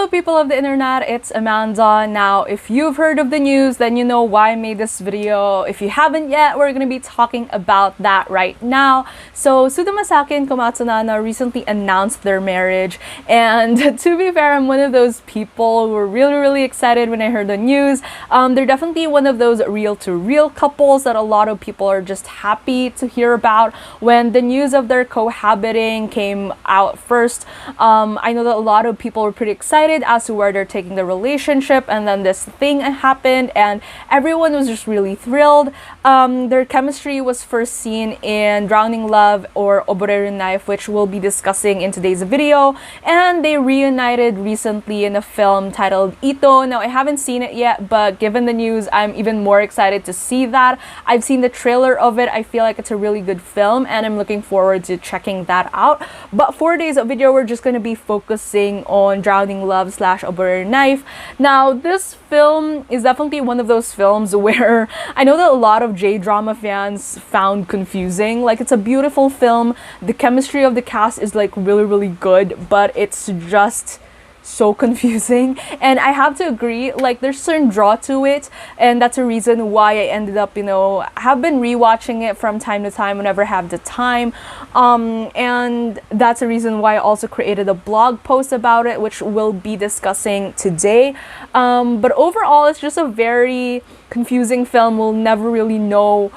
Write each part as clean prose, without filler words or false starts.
Hello people of the internet, it's Amanda. Now, if you've heard of the news, then you know why I made this video. If you haven't yet, we're gonna be talking about that right now. So, Suda Masaki and Komatsu recently announced their marriage, and to be fair, I'm one of those people who were really excited when I heard the news. They're definitely one of those real-to-real couples that a lot of people are just happy to hear about. When the news of their cohabiting came out first, I know that a lot of people were pretty excited as to where they're taking the relationship, and then this thing happened and everyone was just really thrilled. Their chemistry was first seen in Drowning Love or Oboreru Knife, which we'll be discussing in today's video, and they reunited recently in a film titled Ito. Now, I haven't seen it yet, but given the news, I'm even more excited to see that. I've seen the trailer of it. I feel like it's a really good film and I'm looking forward to checking that out. But for today's video, we're just going to be focusing on Drowning Love / Oboreru Knife. Now, this film is definitely one of those films where I know that a lot of J-drama fans found confusing. Like, it's a beautiful film. The chemistry of the cast is like really good, but it's just so confusing, and I have to agree, like, there's a certain draw to it, and that's a reason why I ended up, have been rewatching it from time to time whenever I have the time, and that's a reason why I also created a blog post about it, which we'll be discussing today. But overall, it's just a very confusing film. We'll never really know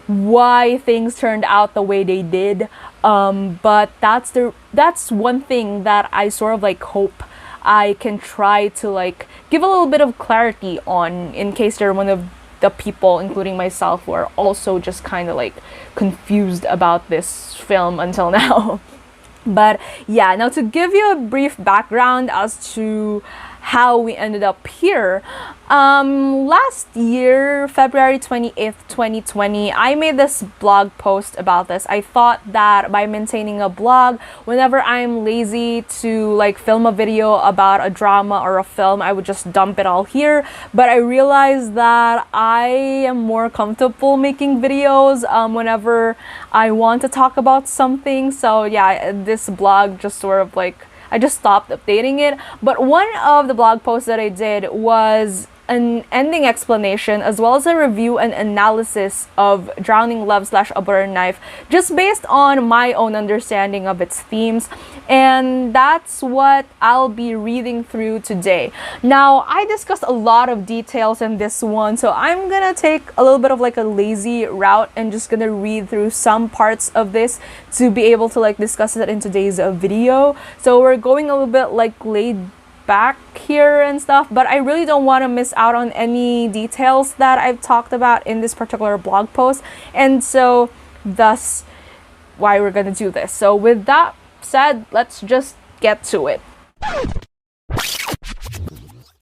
why things turned out the way they did, but that's one thing that I sort of like hope I can try to like give a little bit of clarity on, in case they're one of the people, including myself, who are also just kind of like confused about this film until now. But yeah, now to give you a brief background as to how we ended up here. Last year, February 28th, 2020, I made this blog post about this. I thought that by maintaining a blog, whenever I'm lazy to like film a video about a drama or a film, I would just dump it all here. But I realized that I am more comfortable making videos whenever I want to talk about something. So yeah, this blog just sort of like, I just stopped updating it. But one of the blog posts that I did was an ending explanation as well as a review and analysis of Drowning Love / Oboreru Knife, just based on my own understanding of its themes, and that's what I'll be reading through today. Now, I discussed a lot of details in this one, so I'm gonna take a little bit of like a lazy route and just gonna read through some parts of this to be able to like discuss it in today's video. So we're going a little bit like laid back here and stuff, but I really don't want to miss out on any details that I've talked about in this particular blog post, and so thus why we're gonna do this. So with that said, let's just get to it.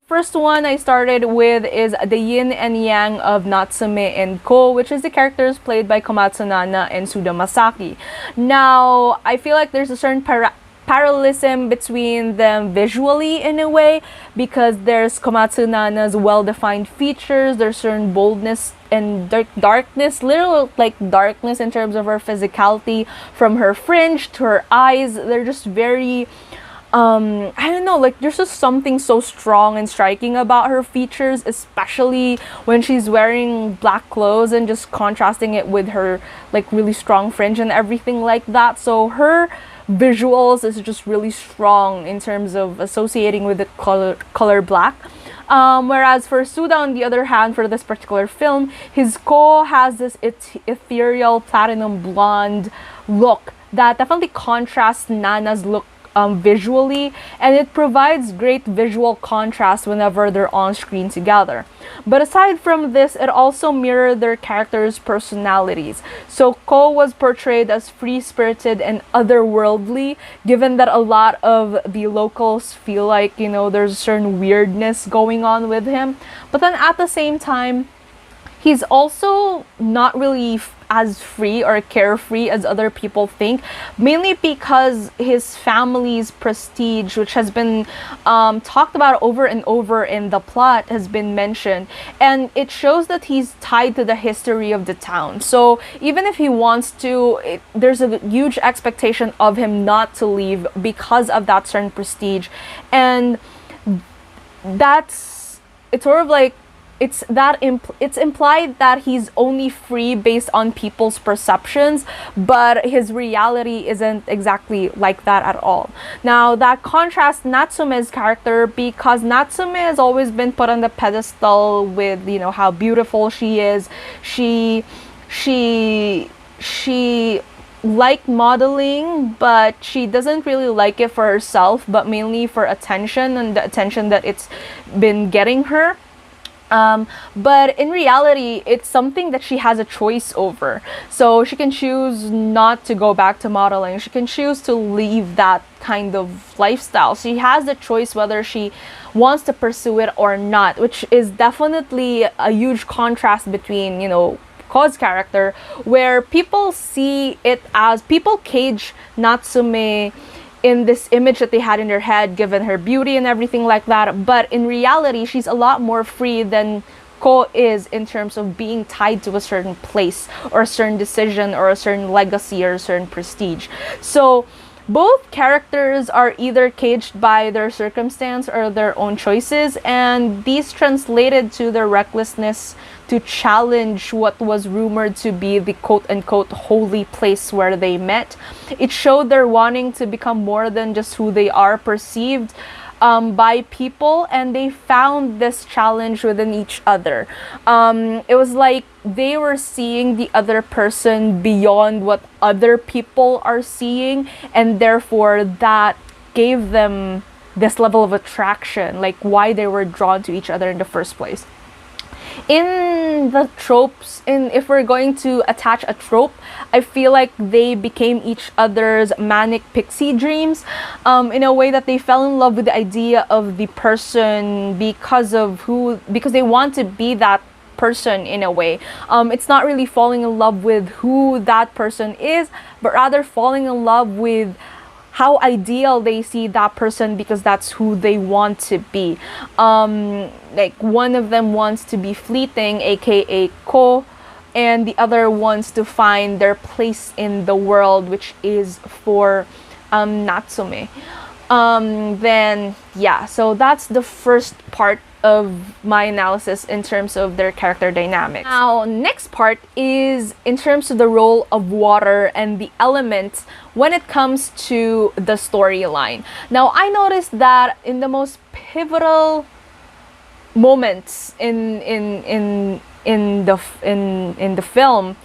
First one I started with is the yin and yang of Natsume and Ko, which is the characters played by Komatsu and Suda Masaki. Now, I feel like there's a certain parallelism between them visually in a way, because there's Komatsu Nana's well-defined features, there's certain boldness and darkness, literal like darkness in terms of her physicality, from her fringe to her eyes. They're just very I don't know, like there's just something so strong and striking about her features, especially when she's wearing black clothes and just contrasting it with her like really strong fringe and everything like that. So her visuals is just really strong in terms of associating with the color black. Whereas for Suda, on the other hand, for this particular film, his Ko has this ethereal platinum blonde look that definitely contrasts Nana's look visually, and it provides great visual contrast whenever they're on screen together. But aside from this, it also mirrored their characters' personalities. So Ko was portrayed as free-spirited and otherworldly, given that a lot of the locals feel like, there's a certain weirdness going on with him. But then at the same time, he's also not really as free or carefree as other people think, mainly because his family's prestige, which has been talked about over and over in the plot, has been mentioned, and it shows that he's tied to the history of the town. So even if he wants to, there's a huge expectation of him not to leave because of that certain prestige, and it's sort of like it's implied that he's only free based on people's perceptions, but his reality isn't exactly like that at all. Now that contrasts Natsume's character, because Natsume has always been put on the pedestal with, you know, how beautiful she is. She like modeling, but she doesn't really like it for herself, but mainly for attention and the attention that it's been getting her. But in reality, it's something that she has a choice over. So she can choose not to go back to modeling. She can choose to leave that kind of lifestyle. She has the choice whether she wants to pursue it or not, which is definitely a huge contrast between, you know, Ko's character, where people see it as, people cage Natsume in this image that they had in their head, given her beauty and everything like that. But in reality, she's a lot more free than Ko is, in terms of being tied to a certain place or a certain decision or a certain legacy or a certain prestige. So both characters are either caged by their circumstance or their own choices, and these translated to their recklessness to challenge what was rumored to be the quote-unquote holy place where they met. It showed their wanting to become more than just who they are perceived by people, and they found this challenge within each other. It was like they were seeing the other person beyond what other people are seeing, and therefore that gave them this level of attraction, like why they were drawn to each other in the first place. In the tropes, if we're going to attach a trope, I feel like they became each other's manic pixie dreams, in a way that they fell in love with the idea of the person because they want to be that person in a way. It's not really falling in love with who that person is, but rather falling in love with how ideal they see that person because that's who they want to be. Like one of them wants to be fleeting, aka Ko, and the other wants to find their place in the world, which is for Natsume. Then yeah, so that's the first part of my analysis in terms of their character dynamics. Now, next part is in terms of the role of water and the elements when it comes to the storyline. Now, I noticed that in the most pivotal moments in the film,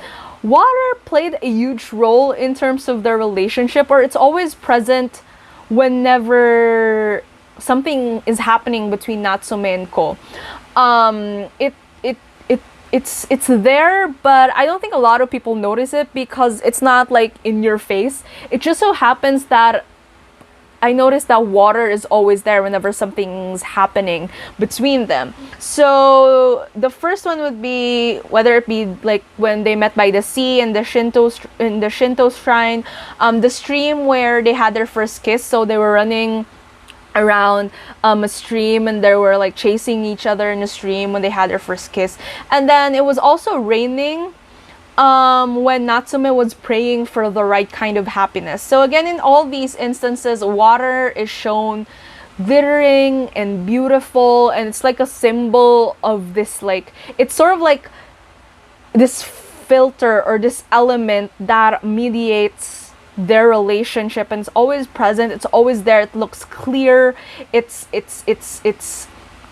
water played a huge role in terms of their relationship, or it's always present whenever something is happening between Natsume and Ko. It's there, but I don't think a lot of people notice it because it's not like in your face. It just so happens that I noticed that water is always there whenever something's happening between them. So the first one would be whether it be like when they met by the sea in the Shinto shrine, the stream where they had their first kiss. So they were running around a stream and they were like chasing each other in the stream when they had their first kiss. And then it was also raining when Natsume was praying for the right kind of happiness. So again, in all these instances, water is shown glittering and beautiful, and it's like a symbol of this, like, it's sort of like this filter or this element that mediates their relationship, and it's always present, it's always there, it looks clear, it's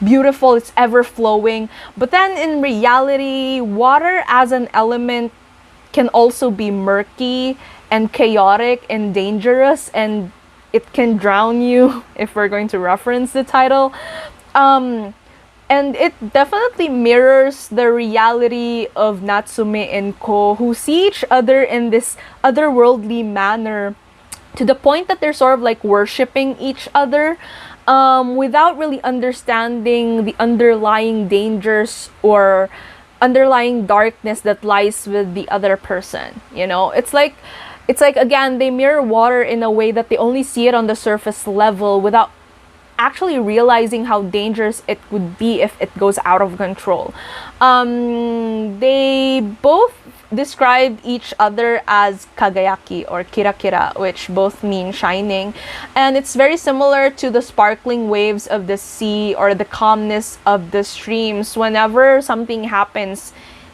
beautiful, it's ever flowing. But then in reality, water as an element can also be murky and chaotic and dangerous, and it can drown you if we're going to reference the title. And it definitely mirrors the reality of Natsume and Ko, who see each other in this otherworldly manner, to the point that they're sort of like worshipping each other, without really understanding the underlying dangers or underlying darkness that lies with the other person. You know, it's like again, they mirror water in a way that they only see it on the surface level without actually realizing how dangerous it would be if it goes out of control. They both described each other as kagayaki or kirakira, which both mean shining. And it's very similar to the sparkling waves of the sea or the calmness of the streams whenever something happens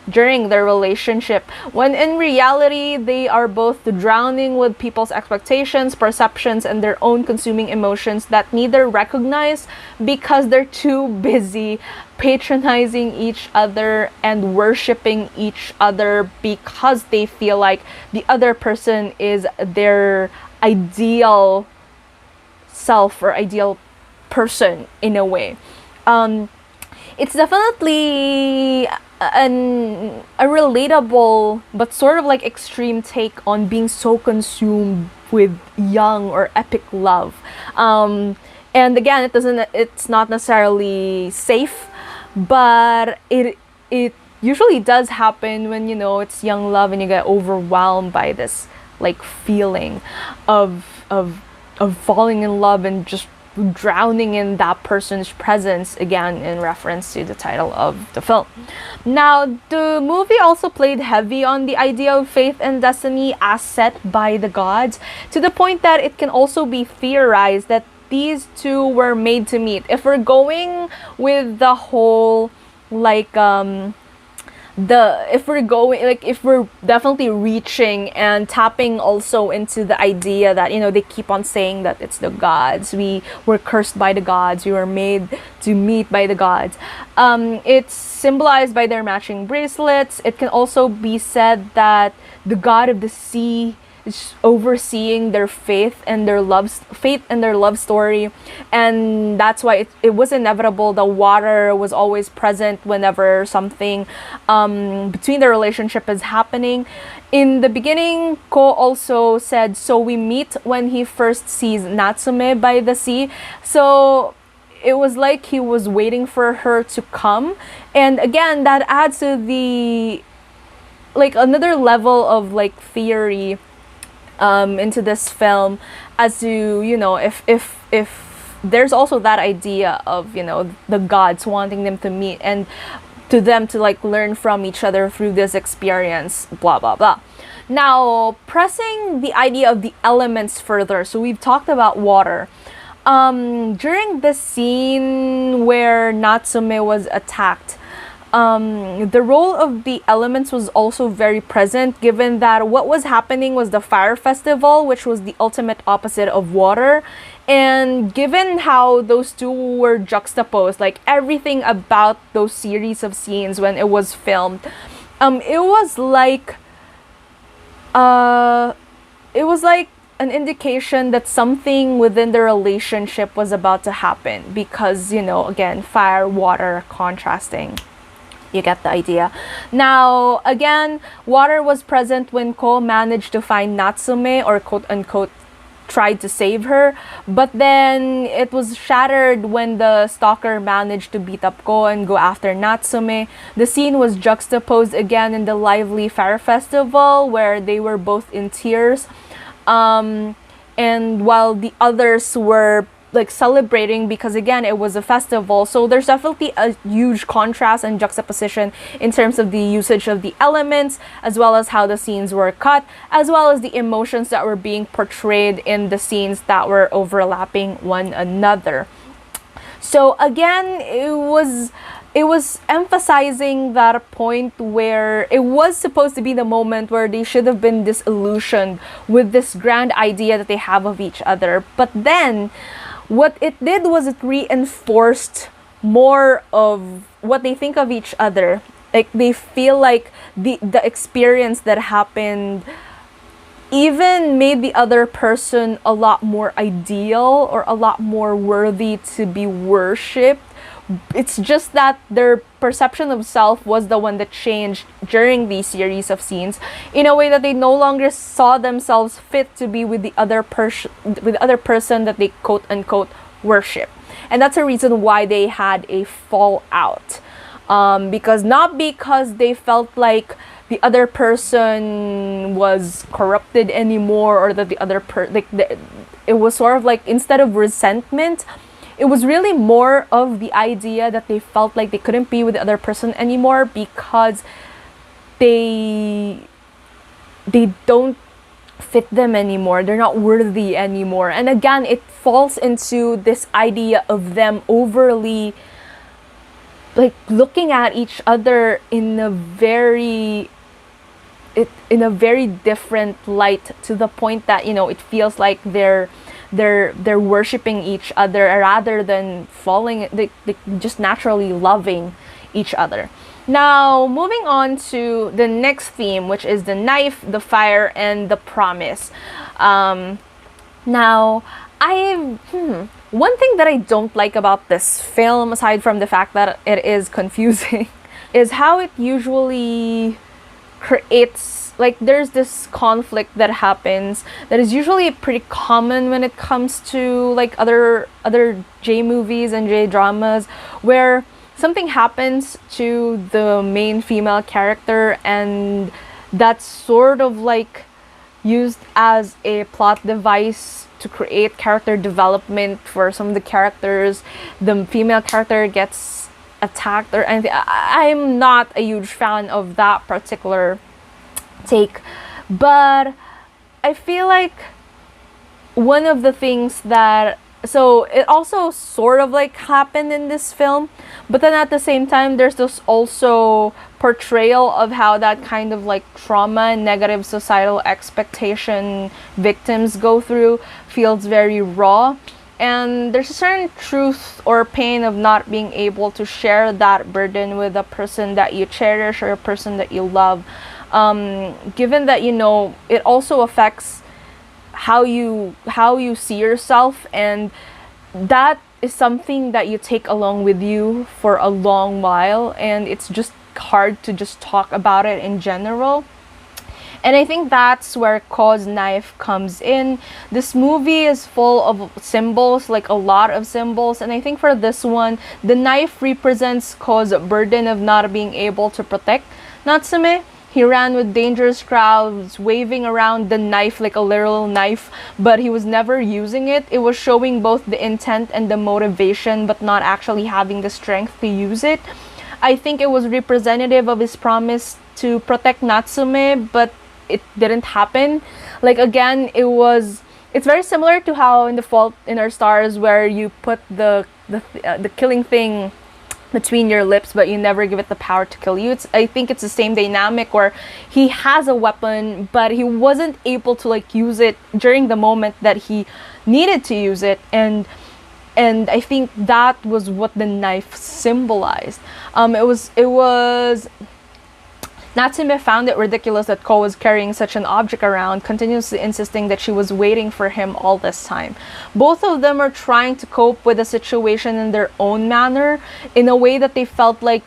during their relationship, when in reality they are both drowning with people's expectations, perceptions, and their own consuming emotions that neither recognize because they're too busy patronizing each other and worshiping each other because they feel like the other person is their ideal self or ideal person in a way. It's definitely a relatable but sort of like extreme take on being so consumed with young or epic love. And again, it's not necessarily safe, but it usually does happen when, you know, it's young love and you get overwhelmed by this like feeling of falling in love and just drowning in that person's presence, again in reference to the title of the film. Now, the movie also played heavy on the idea of faith and destiny as set by the gods, to the point that it can also be theorized that these two were made to meet. If we're going with the whole like if we're definitely reaching and tapping also into the idea that, you know, they keep on saying that it's the gods, we were cursed by the gods, we were made to meet by the gods. It's symbolized by their matching bracelets. It can also be said that the god of the sea is overseeing their faith and their love story, and that's why it was inevitable. The water was always present whenever something between the relationship is happening. In the beginning, Ko also said, so we meet when he first sees Natsume by the sea. So it was like he was waiting for her to come, and again that adds to the like another level of like theory into this film, as to, you know, if there's also that idea of, you know, the gods wanting them to meet and to them to like learn from each other through this experience, blah blah blah. Now, pressing the idea of the elements further, so we've talked about water. During the scene where Natsume was attacked, the role of the elements was also very present, given that what was happening was the fire festival, which was the ultimate opposite of water. And given how those two were juxtaposed, like everything about those series of scenes when it was filmed, it was like an indication that something within the relationship was about to happen, because, you know, again, fire, water, contrasting. You get the idea. Now, again, water was present when Ko managed to find Natsume, or quote unquote tried to save her, but then it was shattered when the stalker managed to beat up Ko and go after Natsume. The scene was juxtaposed again in the lively fire festival where they were both in tears, and while the others were like celebrating, because again it was a festival. So there's definitely a huge contrast and juxtaposition in terms of the usage of the elements, as well as how the scenes were cut, as well as the emotions that were being portrayed in the scenes that were overlapping one another. So again, it was emphasizing that point where it was supposed to be the moment where they should have been disillusioned with this grand idea that they have of each other. But then what it did was it reinforced more of what they think of each other. Like, they feel like the experience that happened even made the other person a lot more ideal or a lot more worthy to be worshipped. It's just that their perception of self was the one that changed during these series of scenes, in a way that they no longer saw themselves fit to be with the other person that they quote unquote worship. And that's a reason why they had a fallout, because not because they felt like the other person was corrupted anymore, or that the other it was sort of like, instead of resentment, it was really more of the idea that they felt like they couldn't be with the other person anymore because they don't fit them anymore. They're not worthy anymore. And again, it falls into this idea of them overly like looking at each other in a very different light, to the point that, you know, it feels like they're worshiping each other rather than falling, they just naturally loving each other. Now, moving on to the next theme, which is the knife, the fire, and the promise. Now, one thing that I don't like about this film, aside from the fact that it is confusing, is how it usually creates, like, there's this conflict that happens that is usually pretty common when it comes to like other J movies and J dramas, where something happens to the main female character and that's sort of like used as a plot device to create character development for some of the characters. The female character gets attacked or anything. I'm not a huge fan of that particular take, but I feel like one of the things that, so it also sort of like happened in this film, but then at the same time there's this also portrayal of how that kind of like trauma and negative societal expectation victims go through feels very raw, and there's a certain truth or pain of not being able to share that burden with a person that you cherish or a person that you love, given that, you know, it also affects how you see yourself, and that is something that you take along with you for a long while, and it's just hard to just talk about it in general. And I think that's where Ko's knife comes in. This movie is full of symbols, like a lot of symbols, and I think for this one, the knife represents Ko's burden of not being able to protect Natsume. He ran with dangerous crowds, waving around the knife like a literal knife, but he was never using it. It was showing both the intent and the motivation, but not actually having the strength to use it. I think it was representative of his promise to protect Natsume, but it didn't happen. Like, again, it's very similar to how in The Fault in Our Stars, where you put the killing thing between your lips, but you never give it the power to kill you. I think it's the same dynamic, where he has a weapon, but he wasn't able to like use it during the moment that he needed to use it, and I think that was what the knife symbolized. It was Natsume found it ridiculous that Ko was carrying such an object around, continuously insisting that she was waiting for him all this time. Both of them are trying to cope with the situation in their own manner, in a way that they felt like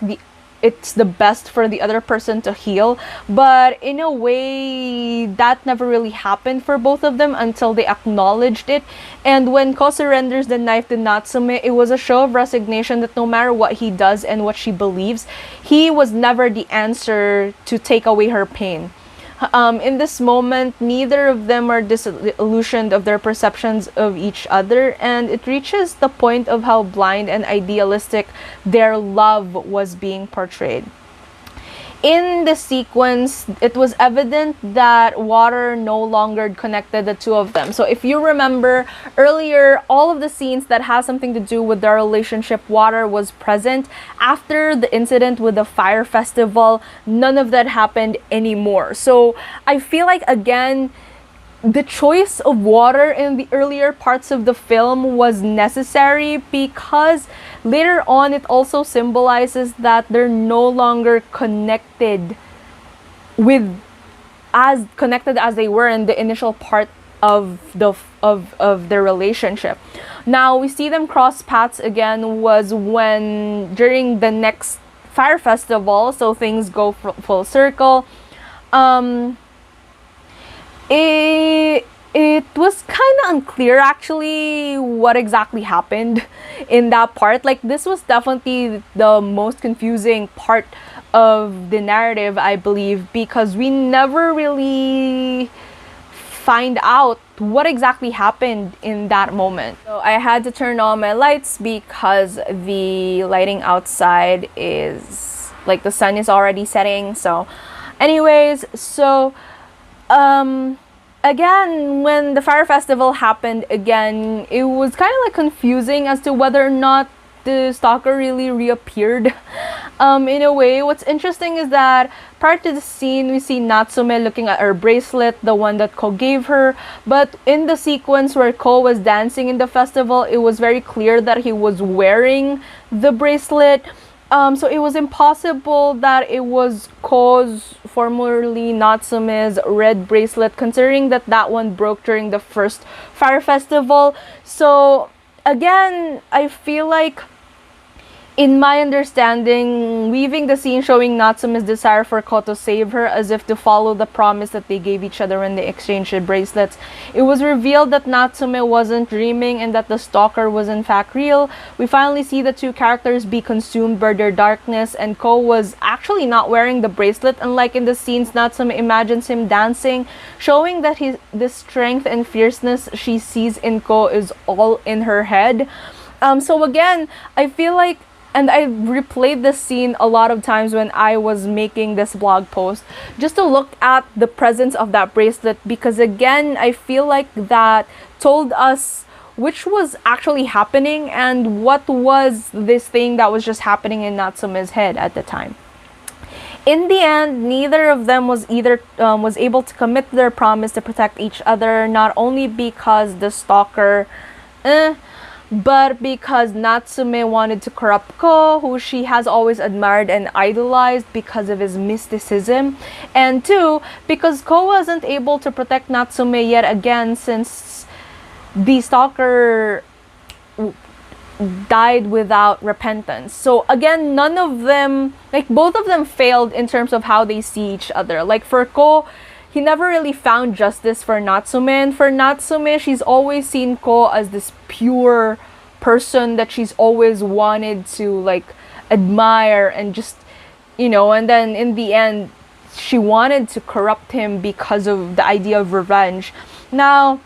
it's the best for the other person to heal, but in a way that never really happened for both of them until they acknowledged it. And when Ko surrenders the knife to Natsume, it was a show of resignation that no matter what he does and what she believes, he was never the answer to take away her pain. In this moment, neither of them are disillusioned of their perceptions of each other, and it reaches the point of how blind and idealistic their love was being portrayed. In the sequence, it was evident that water no longer connected the two of them. So if you remember earlier, all of the scenes that has something to do with their relationship, water was present. After the incident with the fire festival, none of that happened anymore. So I feel like, again, the choice of water in the earlier parts of the film was necessary, because later on it also symbolizes that they're no longer connected as they were in the initial part of their relationship. Now we see them cross paths again was when during the next fire festival, so things go full circle. It was kind of unclear actually what exactly happened in that part. Like, this was definitely the most confusing part of the narrative, I believe, because we never really find out what exactly happened in that moment. So I had to turn on my lights because the lighting outside is like the sun is already setting. So anyways, so again, when the fire festival happened again, it was kind of like confusing as to whether or not the stalker really reappeared. In a way, what's interesting is that prior to the scene, we see Natsume looking at her bracelet, the one that Ko gave her. But in the sequence where Ko was dancing in the festival, it was very clear that he was wearing the bracelet. So it was impossible that it was Ko's, formerly Natsume's, red bracelet, considering that that one broke during the first fire festival. So again, I feel like, in my understanding, weaving the scene showing Natsume's desire for Ko to save her as if to follow the promise that they gave each other when they exchanged the bracelets, it was revealed that Natsume wasn't dreaming and that the stalker was in fact real. We finally see the two characters be consumed by their darkness, and Ko was actually not wearing the bracelet, unlike in the scenes Natsume imagines him dancing, showing that the strength and fierceness she sees in Ko is all in her head. So again, I feel like, and I replayed this scene a lot of times when I was making this blog post, just to look at the presence of that bracelet, because again, I feel like that told us which was actually happening and what was this thing that was just happening in Natsume's head at the time. In the end, neither of them was able to commit to their promise to protect each other, not only because the stalker but because Natsume wanted to corrupt Ko, who she has always admired and idolized because of his mysticism. And two, because Ko wasn't able to protect Natsume yet again since the stalker died without repentance. So again, none of them, like both of them failed in terms of how they see each other. Like for Ko, he never really found justice for Natsume, and for Natsume, she's always seen Ko as this pure person that she's always wanted to like admire and just, and then in the end, she wanted to corrupt him because of the idea of revenge. Now,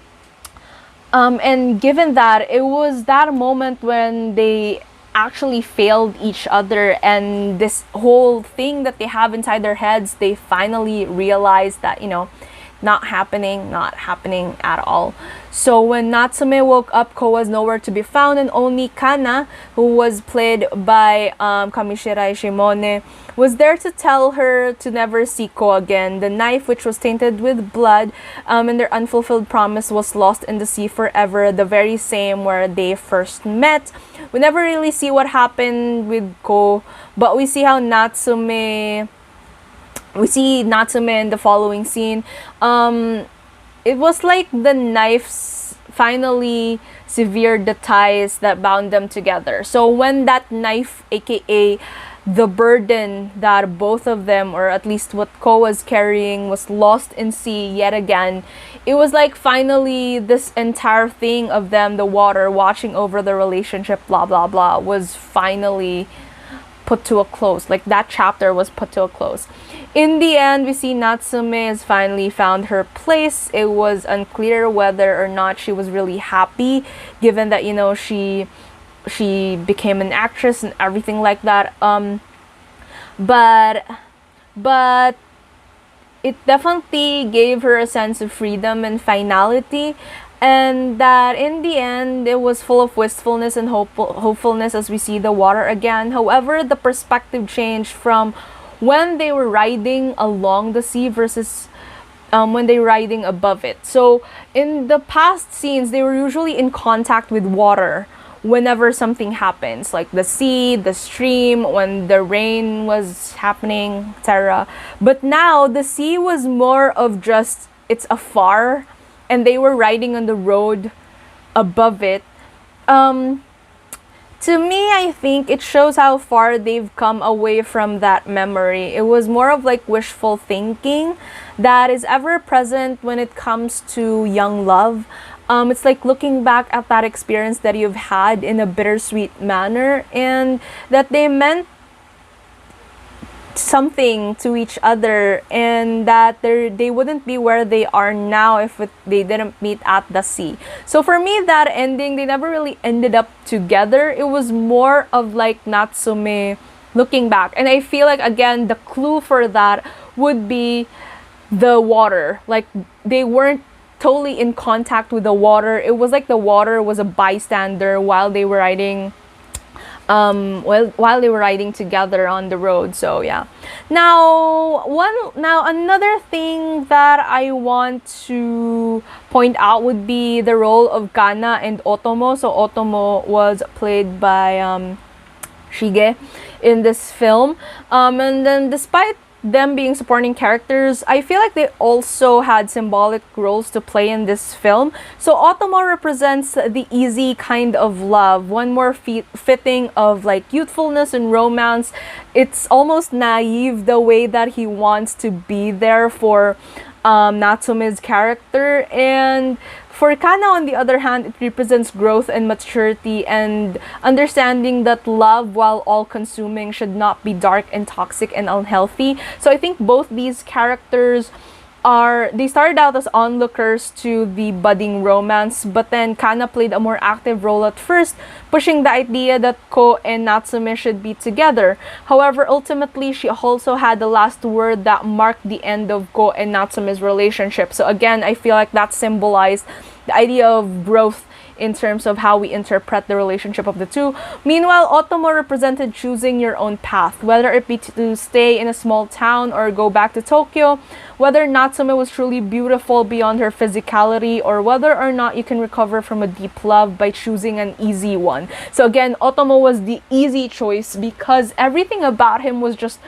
and given that, it was that moment when they actually failed each other, and this whole thing that they have inside their heads, they finally realized that, not happening at all. So when Natsume woke up, Ko was nowhere to be found, and only Kana, who was played by Kamishirai Shimone, was there to tell her to never see Ko again. The knife, which was tainted with blood, and their unfulfilled promise, was lost in the sea forever, the very same where they first met. We never really see what happened with Ko, but we see how Natsume in the following scene. It was like the knives finally severed the ties that bound them together. So when that knife, aka the burden that both of them, or at least what Ko was carrying, was lost in sea yet again, it was like finally this entire thing of them, the water watching over the relationship, blah blah blah, was finally put to a close. Like that chapter was put to a close. In the end, we see Natsume has finally found her place. It was unclear whether or not she was really happy, given that, she became an actress and everything like that. But it definitely gave her a sense of freedom and finality, and that in the end, it was full of wistfulness and hopefulness as we see the water again. However, the perspective changed from when they were riding along the sea versus when they were riding above it. So in the past scenes, they were usually in contact with water whenever something happens, like the sea, the stream, when the rain was happening, etc. But now the sea was more of just, it's afar, and they were riding on the road above it. To me, I think it shows how far they've come away from that memory. It was more of like wishful thinking that is ever present when it comes to young love. It's like looking back at that experience that you've had in a bittersweet manner, and that they meant something to each other, and that they wouldn't be where they are now if they didn't meet at the sea. So for me, that ending, they never really ended up together. It was more of like Natsume looking back, and I feel like, again, the clue for that would be the water. Like, they weren't totally in contact with the water. It was like the water was a bystander while they were riding while they were riding together on the road. So yeah. Now another thing that I want to point out would be the role of Kana and Otomo. So Otomo was played by Shige in this film, and then despite them being supporting characters, I feel like they also had symbolic roles to play in this film. So Otomo represents the easy kind of love, one more fitting of like youthfulness and romance. It's almost naive the way that he wants to be there for Natsume's character. And for Kana, on the other hand, it represents growth and maturity and understanding that love, while all-consuming, should not be dark and toxic and unhealthy. So I think both these characters they started out as onlookers to the budding romance, but then Kana played a more active role at first, pushing the idea that Ko and Natsume should be together. However, ultimately, she also had the last word that marked the end of Ko and Natsume's relationship. So again, I feel like that symbolized the idea of growth in terms of how we interpret the relationship of the two. Meanwhile, Otomo represented choosing your own path, whether it be to stay in a small town or go back to Tokyo, whether Natsume was truly beautiful beyond her physicality, or whether or not you can recover from a deep love by choosing an easy one. So again, Otomo was the easy choice because everything about him was just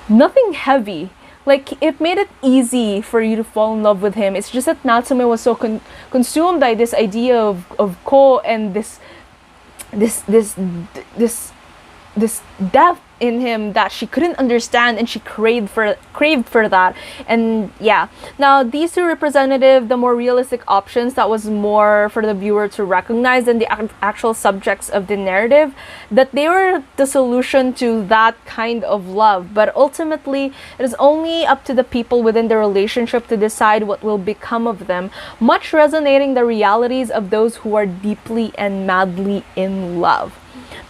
nothing heavy. Like, it made it easy for you to fall in love with him. It's just that Natsume was so consumed by this idea of Ko and this depth in him that she couldn't understand, and she craved for that. And yeah, now these two representative the more realistic options that was more for the viewer to recognize than the actual subjects of the narrative, that they were the solution to that kind of love. But ultimately, it is only up to the people within the relationship to decide what will become of them, much resonating the realities of those who are deeply and madly in love.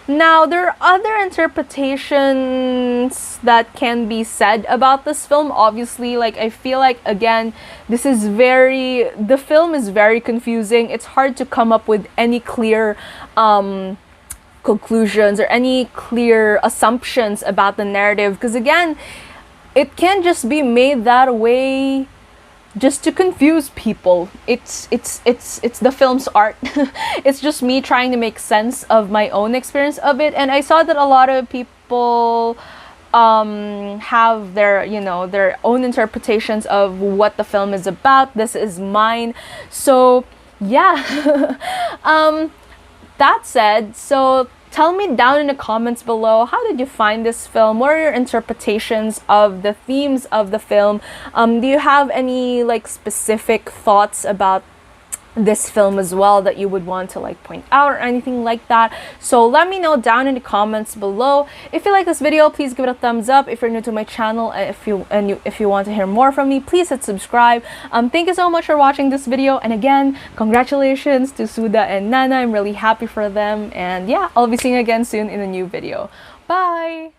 Now, there are other interpretations that can be said about this film. Obviously, like, I feel like, again, the film is very confusing. It's hard to come up with any clear conclusions or any clear assumptions about the narrative, because again, it can't just be made that way just to confuse people. It's the film's art. It's just me trying to make sense of my own experience of it, and I saw that a lot of people have their their own interpretations of what the film is about. This is mine. So yeah. That said, so tell me down in the comments below, how did you find this film? What are your interpretations of the themes of the film? Do you have any like specific thoughts about this film as well that you would want to like point out or anything like that? So let me know down in the comments below. If you like this video, please give it a thumbs up. If you're new to my channel, if you want to hear more from me, please hit subscribe. Thank you so much for watching this video, and again, congratulations to Suda and Nana. I'm really happy for them, and yeah, I'll be seeing you again soon in a new video. Bye.